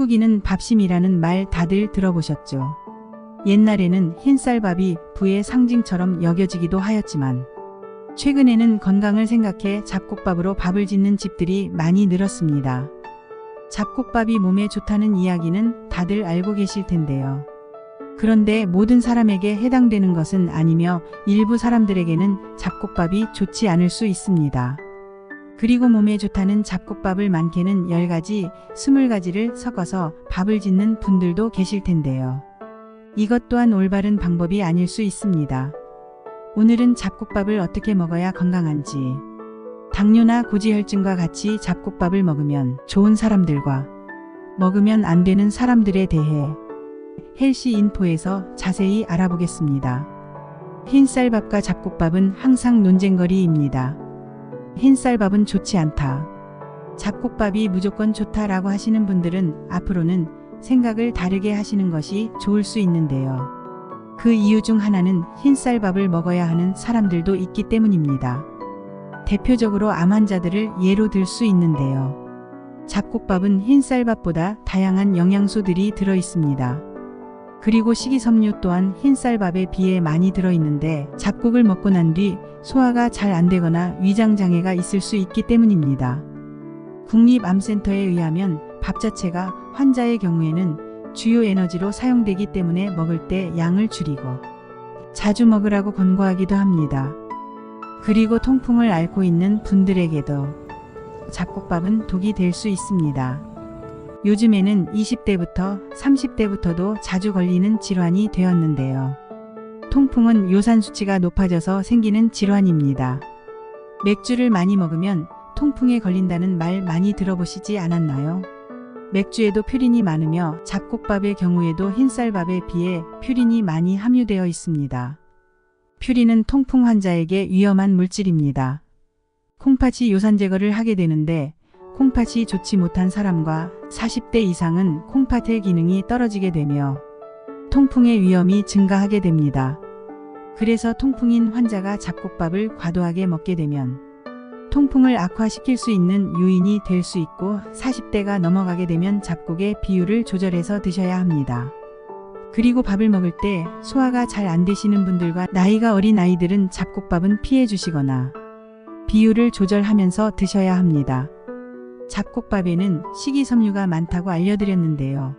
한국인은 밥심이라는 말 다들 들어보셨죠? 옛날에는 흰쌀밥이 부의 상징처럼 여겨지기도 하였지만 최근에는 건강을 생각해 잡곡밥으로 밥을 짓는 집들이 많이 늘었습니다. 잡곡밥이 몸에 좋다는 이야기는 다들 알고 계실 텐데요. 그런데 모든 사람에게 해당되는 것은 아니며 일부 사람들에게는 잡곡밥이 좋지 않을 수 있습니다. 그리고 몸에 좋다는 잡곡밥을 많게는 10가지, 20가지를 섞어서 밥을 짓는 분들도 계실 텐데요. 이것 또한 올바른 방법이 아닐 수 있습니다. 오늘은 잡곡밥을 어떻게 먹어야 건강한지, 당뇨나 고지혈증과 같이 잡곡밥을 먹으면 좋은 사람들과 먹으면 안 되는 사람들에 대해 헬시인포에서 자세히 알아보겠습니다. 흰쌀밥과 잡곡밥은 항상 논쟁거리입니다. 흰쌀밥은 좋지 않다. 잡곡밥이 무조건 좋다라고 하시는 분들은 앞으로는 생각을 다르게 하시는 것이 좋을 수 있는데요. 그 이유 중 하나는 흰쌀밥을 먹어야 하는 사람들도 있기 때문입니다. 대표적으로 암 환자들을 예로 들 수 있는데요. 잡곡밥은 흰쌀밥보다 다양한 영양소들이 들어 있습니다. 그리고 식이섬유 또한 흰쌀밥에 비해 많이 들어있는데 잡곡을 먹고 난 뒤 소화가 잘 안 되거나 위장장애가 있을 수 있기 때문입니다. 국립암센터에 의하면 밥 자체가 환자의 경우에는 주요 에너지로 사용되기 때문에 먹을 때 양을 줄이고 자주 먹으라고 권고하기도 합니다. 그리고 통풍을 앓고 있는 분들에게도 잡곡밥은 독이 될 수 있습니다. 요즘에는 20대부터 30대부터도 자주 걸리는 질환이 되었는데요. 통풍은 요산 수치가 높아져서 생기는 질환입니다. 맥주를 많이 먹으면 통풍에 걸린다는 말 많이 들어보시지 않았나요? 맥주에도 퓨린이 많으며 잡곡밥의 경우에도 흰쌀밥에 비해 퓨린이 많이 함유되어 있습니다. 퓨린은 통풍 환자에게 위험한 물질입니다. 콩팥이 요산 제거를 하게 되는데 콩팥이 좋지 못한 사람과 40대 이상은 콩팥의 기능이 떨어지게 되며 통풍의 위험이 증가하게 됩니다. 그래서 통풍인 환자가 잡곡밥을 과도하게 먹게 되면 통풍을 악화시킬 수 있는 요인이 될 수 있고 40대가 넘어가게 되면 잡곡의 비율을 조절해서 드셔야 합니다. 그리고 밥을 먹을 때 소화가 잘 안 되시는 분들과 나이가 어린 아이들은 잡곡밥은 피해 주시거나 비율을 조절하면서 드셔야 합니다. 잡곡밥에는 식이섬유가 많다고 알려드렸는데요.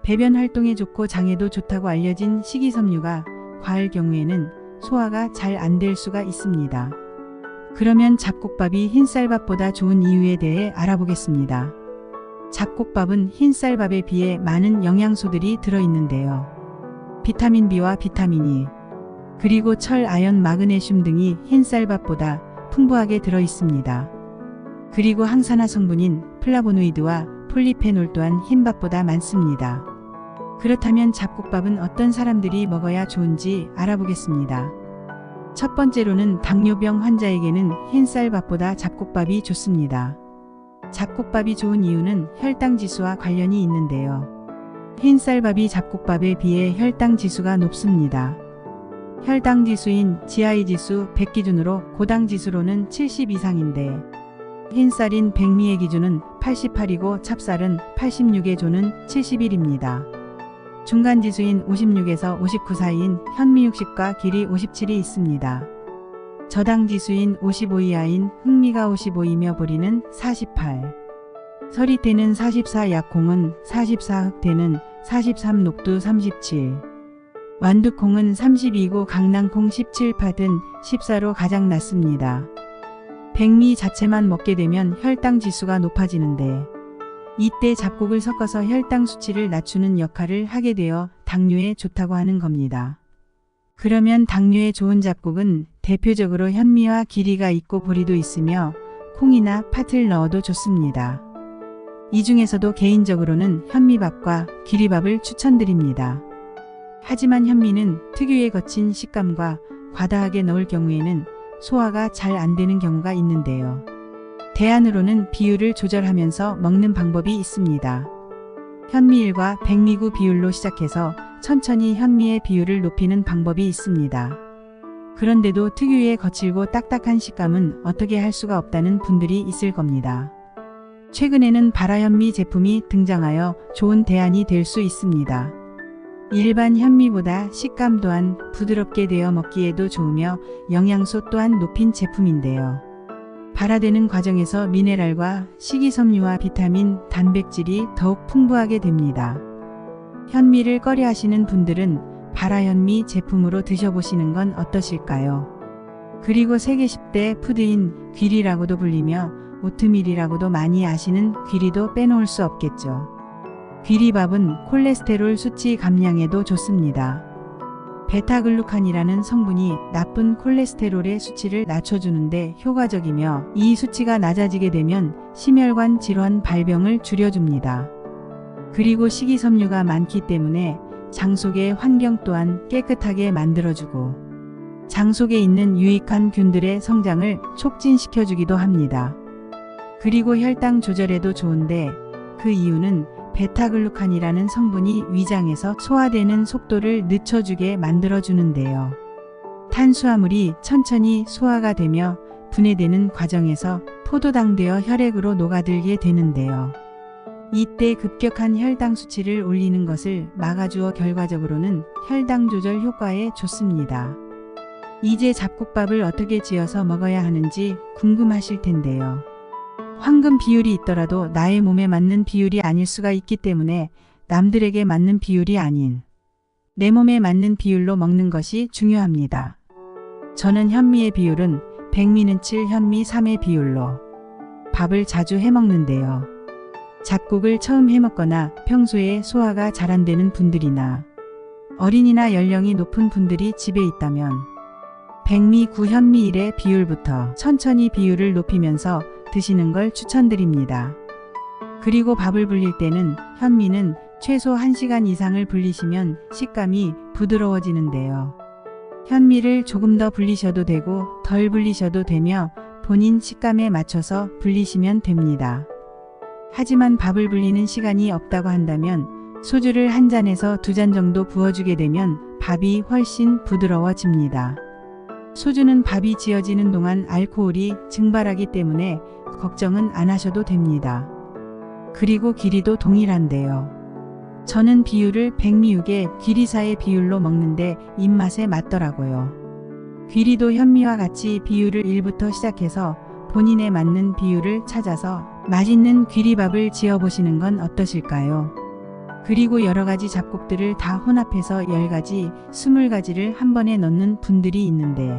배변 활동에 좋고 장에도 좋다고 알려진 식이섬유가 과할 경우에는 소화가 잘 안 될 수가 있습니다. 그러면 잡곡밥이 흰쌀밥보다 좋은 이유에 대해 알아보겠습니다. 잡곡밥은 흰쌀밥에 비해 많은 영양소들이 들어있는데요. 비타민 B와 비타민 E, 그리고 철, 아연, 마그네슘 등이 흰쌀밥보다 풍부하게 들어있습니다. 그리고 항산화 성분인 플라보노이드와 폴리페놀 또한 흰밥보다 많습니다. 그렇다면 잡곡밥은 어떤 사람들이 먹어야 좋은지 알아보겠습니다. 첫 번째로는 당뇨병 환자에게는 흰쌀밥보다 잡곡밥이 좋습니다. 잡곡밥이 좋은 이유는 혈당 지수와 관련이 있는데요. 흰쌀밥이 잡곡밥에 비해 혈당 지수가 높습니다. 혈당 지수인 GI 지수 100 기준으로 고당 지수로는 70 이상인데 흰쌀인 백미의 기준은 88이고 찹쌀은 86에 조는 71입니다. 중간 지수인 56에서 59 사이인 현미 60과 길이 57이 있습니다. 저당 지수인 55 이하인 흑미가 55이며 보리는 48. 서리태는 44, 약콩은 44, 흑태는 43, 녹두 37. 완두콩은 32고 강낭콩 17, 팥은 14로 가장 낮습니다. 백미 자체만 먹게 되면 혈당 지수가 높아지는데 이때 잡곡을 섞어서 혈당 수치를 낮추는 역할을 하게 되어 당뇨에 좋다고 하는 겁니다. 그러면 당뇨에 좋은 잡곡은 대표적으로 현미와 기리가 있고 보리도 있으며 콩이나 팥을 넣어도 좋습니다. 이 중에서도 개인적으로는 현미밥과 기리밥을 추천드립니다. 하지만 현미는 특유의 거친 식감과 과다하게 넣을 경우에는 소화가 잘 안 되는 경우가 있는데요. 대안으로는 비율을 조절하면서 먹는 방법이 있습니다. 현미일과 백미구 비율로 시작해서 천천히 현미의 비율을 높이는 방법이 있습니다. 그런데도 특유의 거칠고 딱딱한 식감은 어떻게 할 수가 없다는 분들이 있을 겁니다. 최근에는 발화현미 제품이 등장하여 좋은 대안이 될 수 있습니다. 일반 현미보다 식감 또한 부드럽게 되어 먹기에도 좋으며 영양소 또한 높인 제품인데요. 발화되는 과정에서 미네랄과 식이섬유와 비타민, 단백질이 더욱 풍부하게 됩니다. 현미를 꺼려 하시는 분들은 발화현미 제품으로 드셔보시는 건 어떠실까요? 그리고 세계 10대 푸드인 귀리라고도 불리며 오트밀이라고도 많이 아시는 귀리도 빼놓을 수 없겠죠. 귀리밥은 콜레스테롤 수치 감량에도 좋습니다. 베타글루칸이라는 성분이 나쁜 콜레스테롤의 수치를 낮춰주는데 효과적이며 이 수치가 낮아지게 되면 심혈관 질환 발병을 줄여줍니다. 그리고 식이섬유가 많기 때문에 장 속의 환경 또한 깨끗하게 만들어주고 장 속에 있는 유익한 균들의 성장을 촉진시켜주기도 합니다. 그리고 혈당 조절에도 좋은데 그 이유는 베타글루칸이라는 성분이 위장에서 소화되는 속도를 늦춰주게 만들어주는데요. 탄수화물이 천천히 소화가 되며 분해되는 과정에서 포도당되어 혈액으로 녹아들게 되는데요. 이때 급격한 혈당 수치를 올리는 것을 막아주어 결과적으로는 혈당 조절 효과에 좋습니다. 이제 잡곡밥을 어떻게 지어서 먹어야 하는지 궁금하실 텐데요. 황금 비율이 있더라도 나의 몸에 맞는 비율이 아닐 수가 있기 때문에 남들에게 맞는 비율이 아닌 내 몸에 맞는 비율로 먹는 것이 중요합니다. 저는 현미의 비율은 백미는 7, 현미 3의 비율로 밥을 자주 해먹는데요. 잡곡을 처음 해먹거나 평소에 소화가 잘 안 되는 분들이나 어린이나 연령이 높은 분들이 집에 있다면 백미 9, 현미 1의 비율부터 천천히 비율을 높이면서 드시는 걸 추천드립니다. 그리고 밥을 불릴 때는 현미는 최소 1시간 이상을 불리시면 식감이 부드러워지는데요. 현미를 조금 더 불리셔도 되고 덜 불리셔도 되며 본인 식감에 맞춰서 불리시면 됩니다. 하지만 밥을 불리는 시간이 없다고 한다면 소주를 한 잔에서 2잔 정도 부어주게 되면 밥이 훨씬 부드러워집니다. 소주는 밥이 지어지는 동안 알코올이 증발하기 때문에 걱정은 안 하셔도 됩니다. 그리고 귀리도 동일한데요. 저는 비율을 백미 6의 귀리사의 비율로 먹는데 입맛에 맞더라고요. 귀리도 현미와 같이 비율을 1부터 시작해서 본인에 맞는 비율을 찾아서 맛있는 귀리밥을 지어보시는 건 어떠실까요? 그리고 여러가지 잡곡들을 다 혼합해서 10가지, 20가지를 한 번에 넣는 분들이 있는데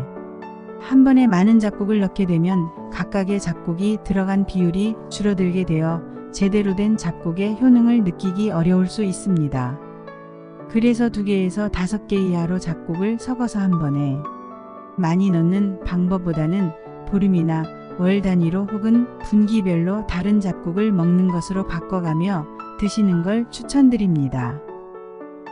한 번에 많은 잡곡을 넣게 되면 각각의 잡곡이 들어간 비율이 줄어들게 되어 제대로 된 잡곡의 효능을 느끼기 어려울 수 있습니다. 그래서 2개에서 5개 이하로 잡곡을 섞어서 한 번에 많이 넣는 방법보다는 보름이나 월 단위로 혹은 분기별로 다른 잡곡을 먹는 것으로 바꿔가며 드시는 걸 추천드립니다.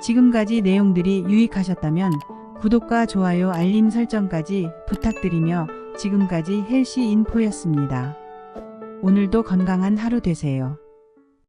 지금까지 내용들이 유익하셨다면 구독과 좋아요, 알림 설정까지 부탁드리며 지금까지 헬시인포였습니다. 오늘도 건강한 하루 되세요.